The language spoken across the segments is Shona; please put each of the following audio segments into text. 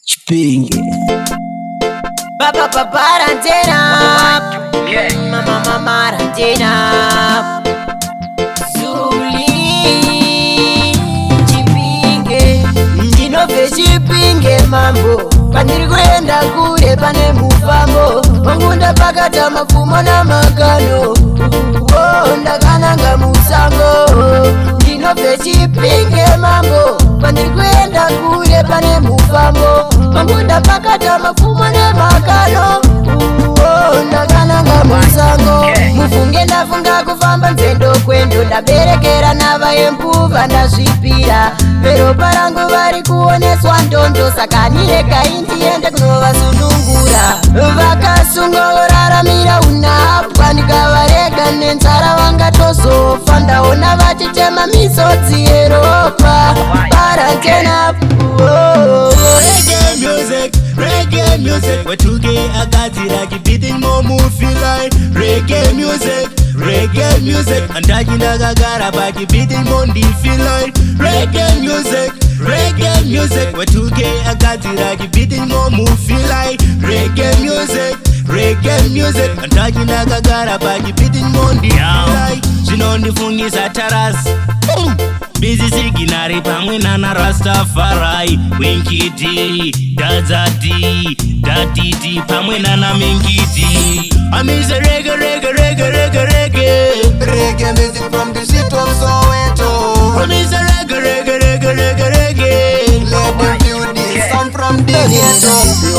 Chipinge Papa Parantena Mama Marantena Zuli Chipinge Ndinove chipinge mambo Pandiri kuenda kure pane mufambo Wangunda pakata mafumo na makano Ndakananga musango Ndinove chipinge mambo Pandiri kuenda kure pane mufambo Wangunda pakata mafumo na makano Ndakananga musango Mufunge ndafunga kufamba nzendo kwendo Ndaberekera navaempuva ndazvipira Pero parangu vari kuoneswa ndondo Saka nireka indiende kunovasunungura Vakasunguraramira unapwa Ndikavarega nenzara vangatozofa Ndaona vachitema misodzi yeropa Parantena Reggae music, we're 2K agazira keeping more movie line. Reggae music, and taking a gagara back keeping more diffi line. Reggae music, we're 2K agazira keeping more movie line. Reggae music, and taking a gagara back keeping more diffi line. Zvinondifungisa tarasi Busy siginari pamwe nana Rastafari Winkiti, Dazati, Datiti pamwe nana Minkiti Amize reggae Reggae music from the city of Soweto. Amize reggae Let them feel the sound from the ghetto.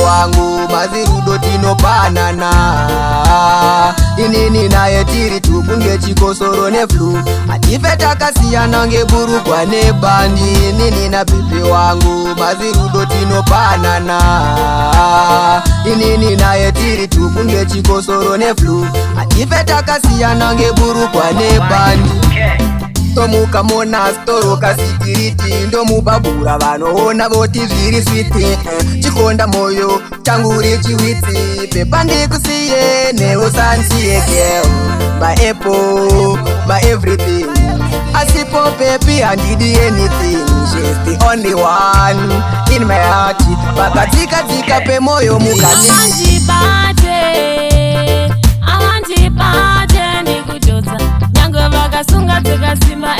Wangu mazirudo tinopanana Inini naye tiri tukunge chikosoro ne flu Atife takasiyana ngeburukwa ne bandi Inini na pipi wangu mazirudo tinopanana Inini naye tiri tukunge chikosoro ne flu Atife takasiyana ngeburukwa ne bandi Tomuka mona storoka sikiriti Ndomubabura vanoona voti zviri switi Chikonda moyo tanguri chiwiti Pepa ndikusiye neusansiye girl My apple, my everything Asipo pepi handidi anything She's the only one in my heart Pakatika tika pe moyo mukati Awandipate ndikujodza Nyango vakasunga dzikasima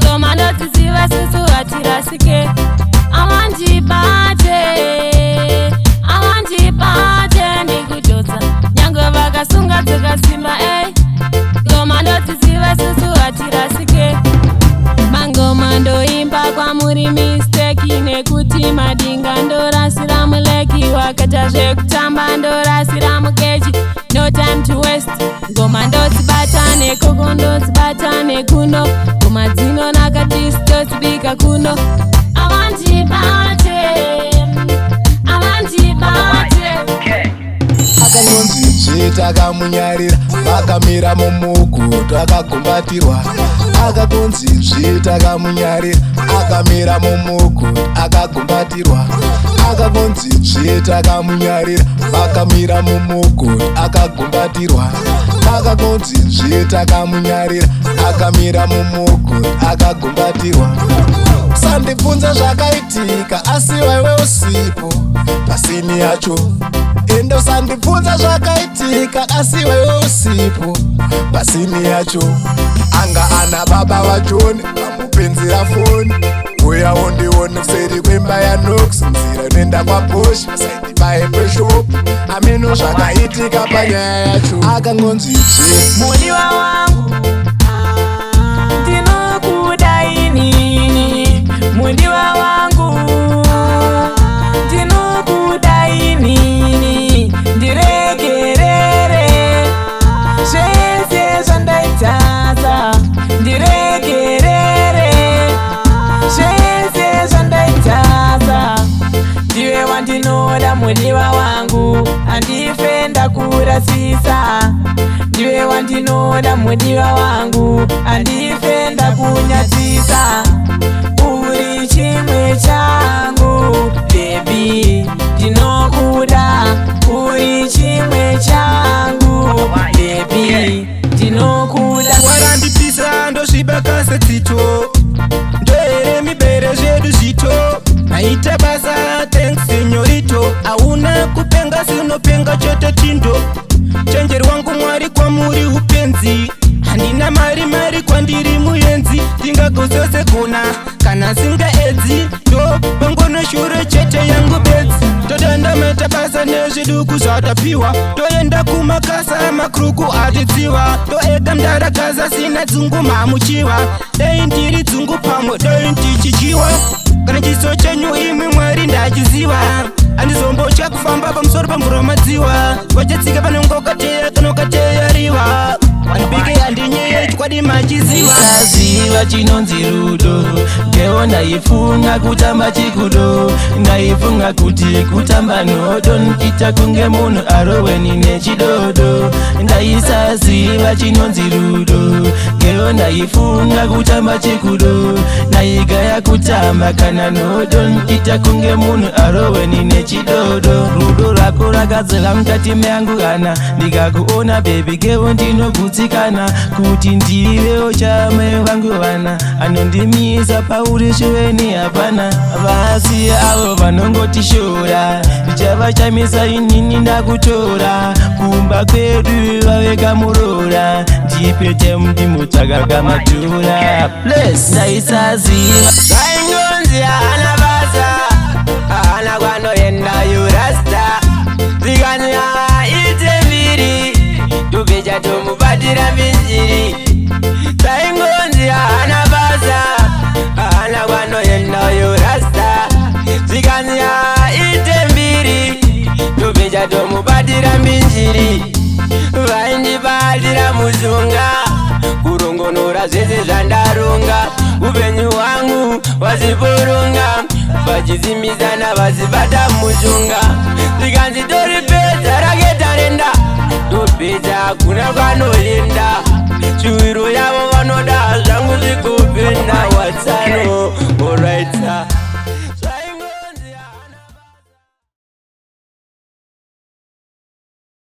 Ngoma ndotiziva susu hatirasike Awandipate ndikujodza Nyango vakasunga dzikasima Ngoma ndotiziva susu hatirasike Mangoma ndoimba kwa muri mistake Nekuti madinga ndorasira muleki Wakata zvekutamba ndorasira mukechi No time to waste Ngoma ndodzibatane koko ndodzibatane kuno Ngoma dzino nakati sitodzibika kuno Awandibate Akangonzi takamunyarira akamira mumukuto akagumbatirwa Akakonzi takamunyarira akamira mumukuto akagumbatirwa Akakonzi takamunyarira akamira mumukuto akagumbatirwa Akakonzi takamunyarira akamira mumukuto akagumbatirwa Sandibvunza zvakaitika asi wewe usipo pasini yacho Endo sandibvunza zvakaitika asi wewe usipo pasini yacho Anga ana baba vachoni vamupenzera foni Uya undione kuseri kwemba yaNox Nzira nenda kwa Bosch saidi paepeshop Ameno zvakaitika panyaya yacho Akangonzi Mudiwa wangu ndinokuda inini Mudiwa wangu ndinokuda inini Ndiregerere zvese zvandaitaza Ndiregerere zvese zvandaitaza Ndiwe wandinoda mudiwa wangu Andife ndakurasisa Ndiwe wandinoda mudiwa wangu Andife ndakunyadzisa Uri chimwe changu Baby ndinokuda Uri chimwe changu Baby ndinokuda Warandipisa ndosviba kasetito Ndoere mibere zvedu zvito Naita basa thanks ndakakura sinopenga chete tindo chenjeri wangu Mwari kwamuri upenzi handina mari kwandiri muenzi ndingagozose kuna kana singaedzi ndo pangono shure chete yangu bedzi totenda meta basa nezviduku zvatapiwa toenda kumakasa makruku atidziwa toega mdarakaza sina dzungu mamuchiwa dei ndiri dzungu pamwe dei ndichichiwa kana chiso chenyu imwe Mwari ndachiziva handizombotya kufamba pamusoro pamvura madziwa wachatsika panongokateya kanokateyariwa wanibike handinyeya chikwadi machiziva isaziva chinonzi rudo ngeo ndaifunga kutamba chikudo ndaifunga kuti kutamba nhodo nikita kunge munhu aroweni nechidodo ndaisaziva chinonzi rudo ngeo ndaifunga kutamba chikudo ndaigaya kutamba kana nhodo nikita kunge munhu aroweni nechidodo rudo rako rakadzela mukati meyangu kana ndikakuona bebi ngeo ndinogutsikana kuti ndivewo chame vangu vana anondimisa pauri shuweni hapana vasi avo vanongotishora ndichavachamisa inini ndakutora kumba kwedu vavekamurora ndipete mudimo takakamadhura ndaisaziva zvaingonzi hana basa hana kwanoenda yurasta zikanya ite mbiri tubvecha tomubatira minjiri taingonzi hana basa hana kwanoendayo rasta zikanya ite mbiri tubvecha tomubatira minjiri vaindibatira muzunga kurongonora zvese zvandaronga upenyu hwangu vaziporunga vachizimisana vazibata mushunga zikanzi toripedza raketarenda topedza kuna kwanoenda